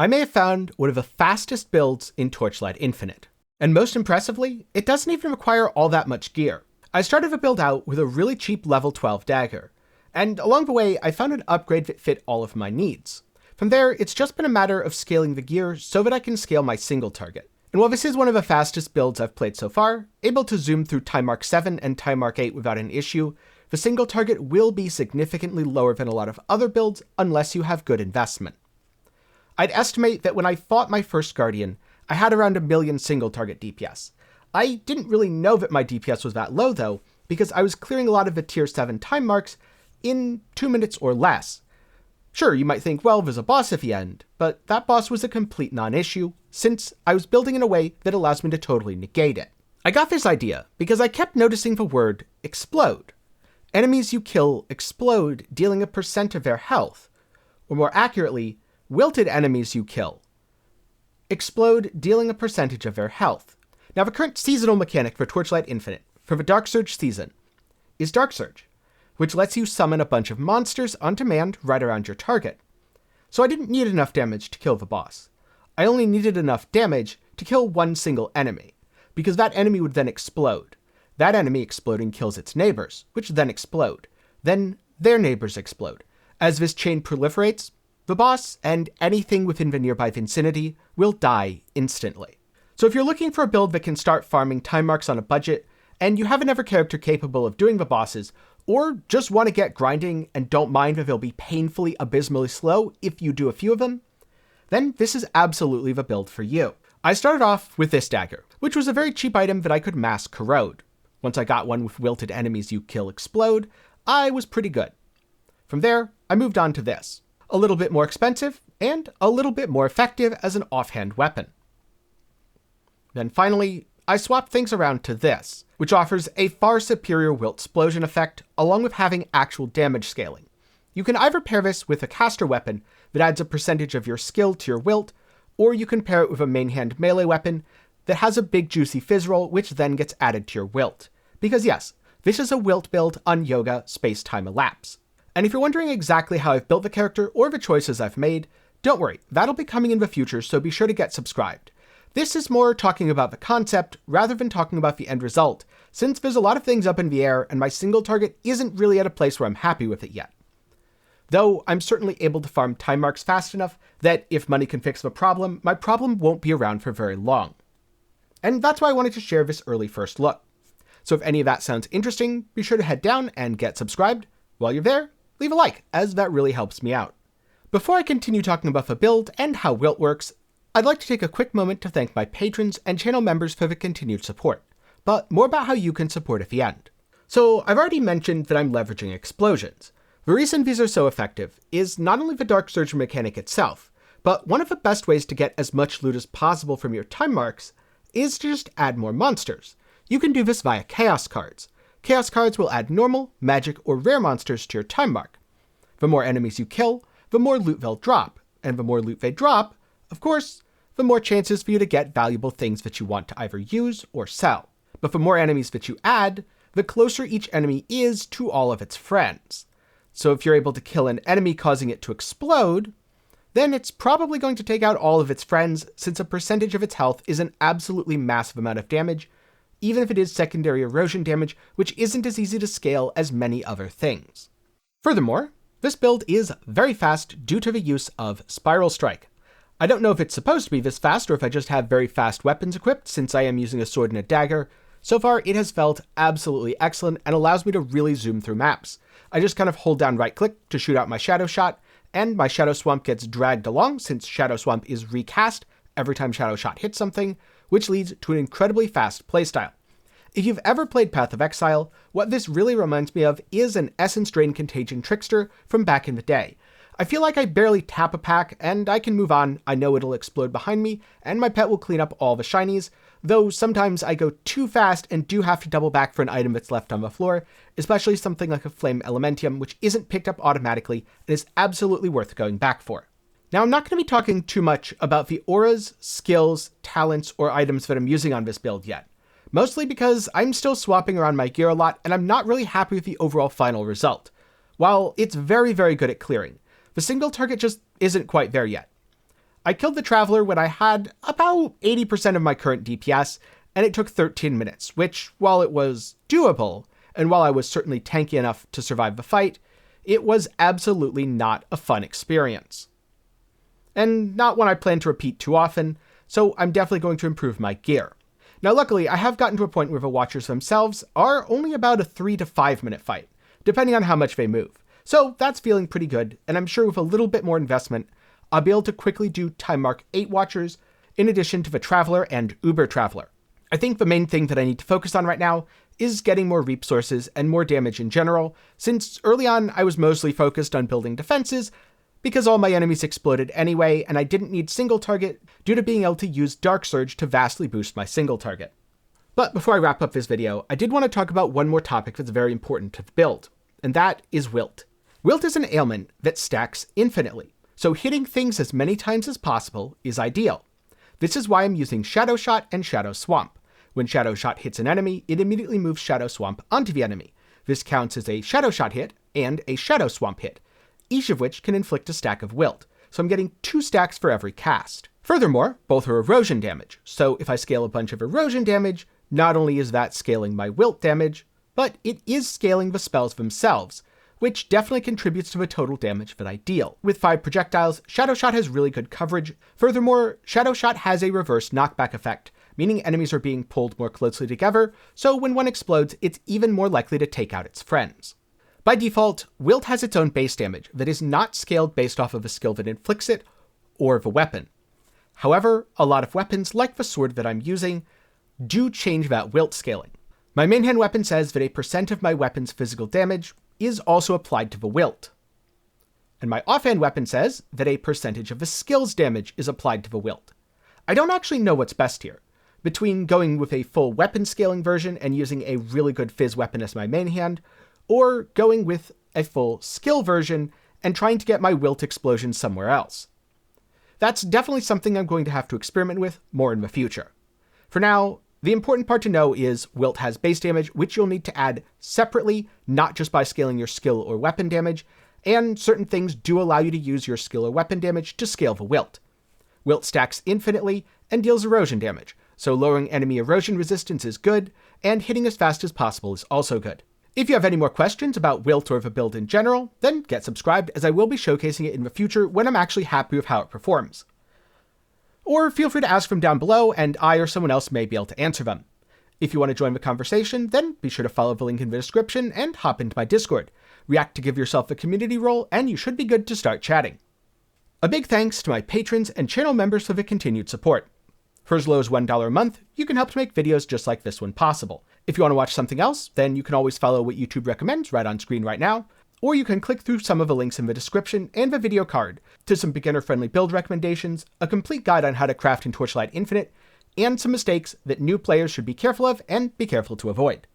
I may have found one of the fastest builds in Torchlight Infinite. And most impressively, it doesn't even require all that much gear. I started the build out with a really cheap level 12 dagger, and along the way I found an upgrade that fit all of my needs. From there, it's just been a matter of scaling the gear so that I can scale my single target. And while this is one of the fastest builds I've played so far, able to zoom through Time Mark 7 and Time Mark 8 without an issue, the single target will be significantly lower than a lot of other builds unless you have good investment. I'd estimate that when I fought my first Guardian, I had around 1 million single target DPS. I didn't really know that my DPS was that low though, because I was clearing a lot of the tier 7 time marks in 2 minutes or less. Sure, you might think, well, there's a boss at the end, but that boss was a complete non-issue, since I was building in a way that allows me to totally negate it. I got this idea because I kept noticing the word explode. Enemies you kill explode, dealing a % of their health, or more accurately, wilted enemies you kill explode, dealing a percentage of their health. Now, the current seasonal mechanic for Torchlight Infinite, for the Dark Surge season, is Dark Surge, which lets you summon a bunch of monsters on demand right around your target. So I didn't need enough damage to kill the boss. I only needed enough damage to kill one single enemy, because that enemy would then explode. That enemy exploding kills its neighbors, which then explode. Then their neighbors explode. As this chain proliferates, the boss and anything within the nearby vicinity will die instantly. So if you're looking for a build that can start farming time marks on a budget, and you have another character capable of doing the bosses, or just want to get grinding and don't mind that they'll be painfully abysmally slow if you do a few of them, then this is absolutely the build for you. I started off with this dagger, which was a very cheap item that I could mass corrode. Once I got one with wilted enemies you kill explode, I was pretty good. From there, I moved on to this. A little bit more expensive, and a little bit more effective as an offhand weapon. Then finally, I swapped things around to this, which offers a far superior Wilt explosion effect, along with having actual damage scaling. You can either pair this with a caster weapon that adds a percentage of your skill to your Wilt, or you can pair it with a main hand melee weapon that has a big juicy fizz roll, which then gets added to your Wilt. Because yes, this is a Wilt build on Youga Spacetime Elapse. And if you're wondering exactly how I've built the character or the choices I've made, don't worry, that'll be coming in the future, so be sure to get subscribed. This is more talking about the concept rather than talking about the end result, since there's a lot of things up in the air and my single target isn't really at a place where I'm happy with it yet. Though I'm certainly able to farm time marks fast enough that if money can fix the problem, my problem won't be around for very long. And that's why I wanted to share this early first look. So if any of that sounds interesting, be sure to head down and get subscribed. While you're there, leave a like, as that really helps me out. Before I continue talking about the build and how Wilt works, I'd like to take a quick moment to thank my patrons and channel members for the continued support, but more about how you can support at the end. So I've already mentioned that I'm leveraging explosions. The reason these are so effective is not only the Dark Surge mechanic itself, but one of the best ways to get as much loot as possible from your time marks is to just add more monsters. You can do this via Chaos cards. Chaos cards will add normal, magic, or rare monsters to your time mark. The more enemies you kill, the more loot they'll drop, and the more loot they drop, of course, the more chances for you to get valuable things that you want to either use or sell. But the more enemies that you add, the closer each enemy is to all of its friends. So if you're able to kill an enemy causing it to explode, then it's probably going to take out all of its friends, since a percentage of its health is an absolutely massive amount of damage, even if it is secondary erosion damage, which isn't as easy to scale as many other things. Furthermore, this build is very fast due to the use of Spiral Strike. I don't know if it's supposed to be this fast or if I just have very fast weapons equipped, since I am using a sword and a dagger. So far, it has felt absolutely excellent and allows me to really zoom through maps. I just kind of hold down right click to shoot out my Shadow Shot, and my Shadow Swamp gets dragged along since Shadow Swamp is recast every time Shadow Shot hits something, which leads to an incredibly fast playstyle. If you've ever played Path of Exile, what this really reminds me of is an Essence Drain Contagion Trickster from back in the day. I feel like I barely tap a pack, and I can move on. I know it'll explode behind me, and my pet will clean up all the shinies, though sometimes I go too fast and do have to double back for an item that's left on the floor, especially something like a Flame Elementium, which isn't picked up automatically and is absolutely worth going back for. Now, I'm not going to be talking too much about the auras, skills, talents, or items that I'm using on this build yet, mostly because I'm still swapping around my gear a lot and I'm not really happy with the overall final result. While it's very, very good at clearing, the single target just isn't quite there yet. I killed the Traveler when I had about 80% of my current DPS, and it took 13 minutes, which, while it was doable, and while I was certainly tanky enough to survive the fight, it was absolutely not a fun experience. And not one I plan to repeat too often, so I'm definitely going to improve my gear. Now luckily, I have gotten to a point where the Watchers themselves are only about a 3 to 5 minute fight, depending on how much they move. So that's feeling pretty good, and I'm sure with a little bit more investment, I'll be able to quickly do Time Mark 8 Watchers, in addition to the Traveler and Uber Traveler. I think the main thing that I need to focus on right now is getting more reap sources and more damage in general, since early on I was mostly focused on building defenses, because all my enemies exploded anyway, and I didn't need single target due to being able to use Dark Surge to vastly boost my single target. But before I wrap up this video, I did want to talk about one more topic that's very important to the build, and that is Wilt. Wilt is an ailment that stacks infinitely, so hitting things as many times as possible is ideal. This is why I'm using Shadow Shot and Shadow Swamp. When Shadow Shot hits an enemy, it immediately moves Shadow Swamp onto the enemy. This counts as a Shadow Shot hit and a Shadow Swamp hit, each of which can inflict a stack of Wilt, so I'm getting 2 stacks for every cast. Furthermore, both are erosion damage, so if I scale a bunch of erosion damage, not only is that scaling my Wilt damage, but it is scaling the spells themselves, which definitely contributes to the total damage that I deal. With 5 projectiles, Shadow Shot has really good coverage. Furthermore, Shadow Shot has a reverse knockback effect, meaning enemies are being pulled more closely together, so when one explodes, it's even more likely to take out its friends. By default, Wilt has its own base damage that is not scaled based off of a skill that inflicts it, or the weapon. However, a lot of weapons, like the sword that I'm using, do change that Wilt scaling. My main hand weapon says that a % of my weapon's physical damage is also applied to the Wilt. And my offhand weapon says that a % of the skill's damage is applied to the Wilt. I don't actually know what's best here, between going with a full weapon scaling version and using a really good Fizz weapon as my main hand, or going with a full skill version and trying to get my Wilt explosion somewhere else. That's definitely something I'm going to have to experiment with more in the future. For now, the important part to know is Wilt has base damage, which you'll need to add separately, not just by scaling your skill or weapon damage, and certain things do allow you to use your skill or weapon damage to scale the Wilt. Wilt stacks infinitely and deals erosion damage, so lowering enemy erosion resistance is good, and hitting as fast as possible is also good. If you have any more questions about Wilt or the build in general, then get subscribed, as I will be showcasing it in the future when I'm actually happy with how it performs. Or feel free to ask them down below, and I or someone else may be able to answer them. If you want to join the conversation, then be sure to follow the link in the description and hop into my Discord. React to give yourself a community role, and you should be good to start chatting. A big thanks to my patrons and channel members for the continued support. For as low as $1 a month, you can help to make videos just like this one possible. If you want to watch something else, then you can always follow what YouTube recommends right on screen right now, or you can click through some of the links in the description and the video card to some beginner-friendly build recommendations, a complete guide on how to craft in Torchlight Infinite, and some mistakes that new players should be careful of and be careful to avoid.